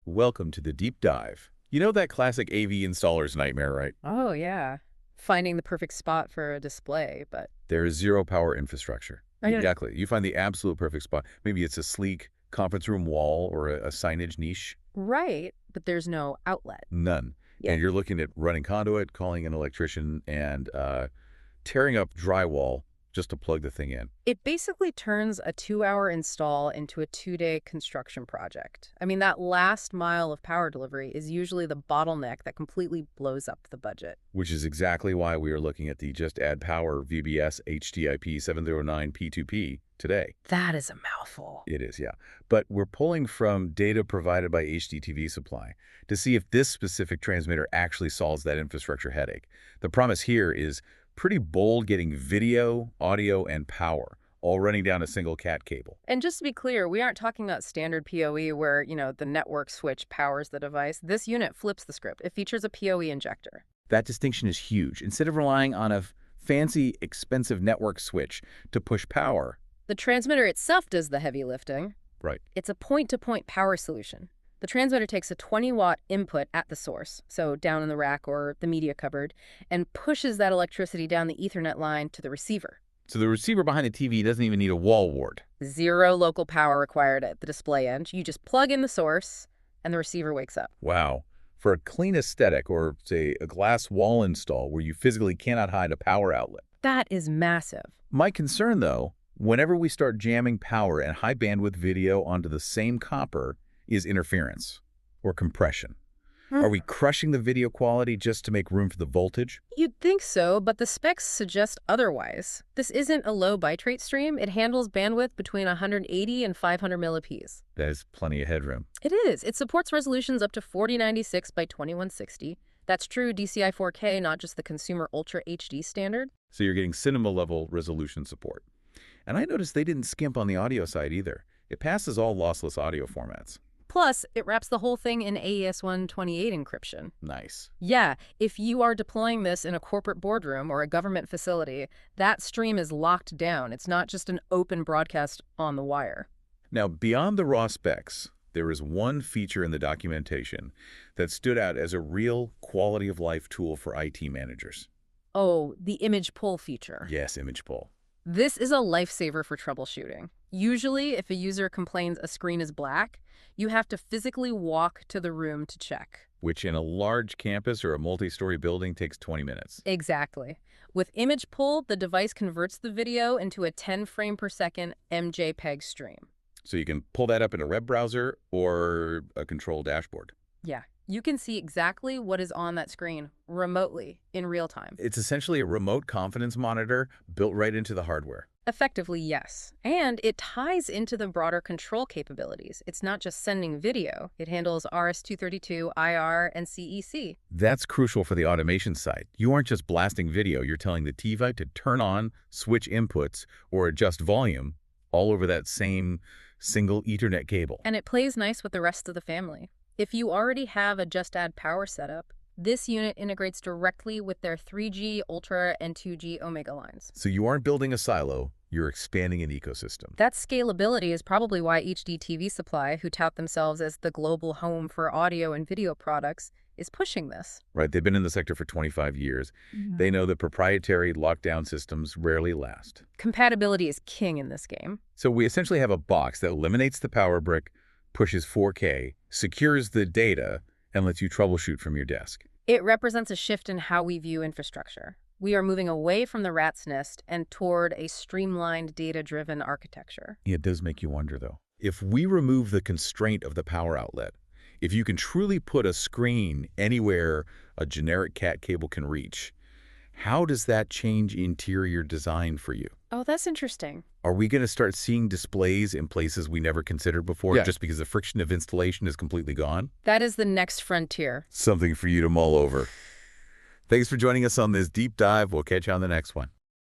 Welcome to the deep dive. You know that classic AV installer's nightmare, right? Oh, yeah. Finding the perfect spot for a display, but There is zero power infrastructure. I don't. Exactly. You find the absolute perfect spot. Maybe it's a sleek conference room wall or a signage niche. Right, but there's no outlet. None. Yeah. And you're looking at running conduit, calling an electrician, and tearing up drywall just to plug the thing in. It basically turns a 2-hour install into a 2-day construction project. I mean, that last mile of power delivery is usually the bottleneck that completely blows up the budget. Which is exactly why we are looking at the Just Add Power VBS-HDIP-709P2P today. That is a mouthful. It is, yeah. But we're pulling from data provided by HDTV Supply to see if this specific transmitter actually solves that infrastructure headache. The promise here is pretty bold, getting video, audio, and power, all running down a single CAT cable. And just to be clear, we aren't talking about standard POE where, the network switch powers the device. This unit flips the script. It features a POE injector. That distinction is huge. Instead of relying on a fancy, expensive network switch to push power. The transmitter itself does the heavy lifting. Right. It's a point-to-point power solution. The transmitter takes a 20-watt input at the source, so down in the rack or the media cupboard, and pushes that electricity down the Ethernet line to the receiver. So the receiver behind the TV doesn't even need a wall wart. Zero local power required at the display end. You just plug in the source, and the receiver wakes up. Wow. For a clean aesthetic or, say, a glass wall install where you physically cannot hide a power outlet. That is massive. My concern, though, whenever we start jamming power and high bandwidth video onto the same copper is interference or compression. Are we crushing the video quality just to make room for the voltage? You'd think so, but the specs suggest otherwise. This isn't a low bitrate stream. It handles bandwidth between 180 and 500 millips. That is plenty of headroom. It is. It supports resolutions up to 4096 by 2160. That's true DCI 4K, not just the consumer Ultra HD standard. So you're getting cinema-level resolution support. And I noticed they didn't skimp on the audio side either. It passes all lossless audio formats. Plus, it wraps the whole thing in AES-128 encryption. Nice. Yeah, if you are deploying this in a corporate boardroom or a government facility, that stream is locked down. It's not just an open broadcast on the wire. Now, beyond the raw specs, there is one feature in the documentation that stood out as a real quality-of-life tool for IT managers. Oh, the image pull feature. Yes, image pull. This is a lifesaver for troubleshooting. Usually, if a user complains a screen is black, you have to physically walk to the room to check. Which in a large campus or a multi-story building takes 20 minutes. Exactly. With image pull, the device converts the video into a 10 frame per second MJPEG stream. So you can pull that up in a web browser or a control dashboard. Yeah, you can see exactly what is on that screen remotely in real time. It's essentially a remote confidence monitor built right into the hardware. Effectively, yes. And it ties into the broader control capabilities. It's not just sending video. It handles RS-232, IR, and CEC. That's crucial for the automation side. You aren't just blasting video. You're telling the TiVo to turn on, switch inputs, or adjust volume all over that same single Ethernet cable. And it plays nice with the rest of the family. If you already have a Just Add Power setup, this unit integrates directly with their 3G Ultra and 2G Omega lines. So you aren't building a silo, you're expanding an ecosystem. That scalability is probably why HDTV Supply, who tout themselves as the global home for audio and video products, is pushing this. Right, they've been in the sector for 25 years. They know that proprietary lockdown systems rarely last. Compatibility is king in this game. So we essentially have a box that eliminates the power brick, pushes 4K, secures the data, and lets you troubleshoot from your desk. It represents a shift in how we view infrastructure. We are moving away from the rat's nest and toward a streamlined, data-driven architecture. It does make you wonder, though. If we remove the constraint of the power outlet, if you can truly put a screen anywhere a generic CAT cable can reach, how does that change interior design for you? Oh, that's interesting. Are we going to start seeing displays in places we never considered before just because the friction of installation is completely gone? That is the next frontier. Something for you to mull over. Thanks for joining us on this deep dive. We'll catch you on the next one.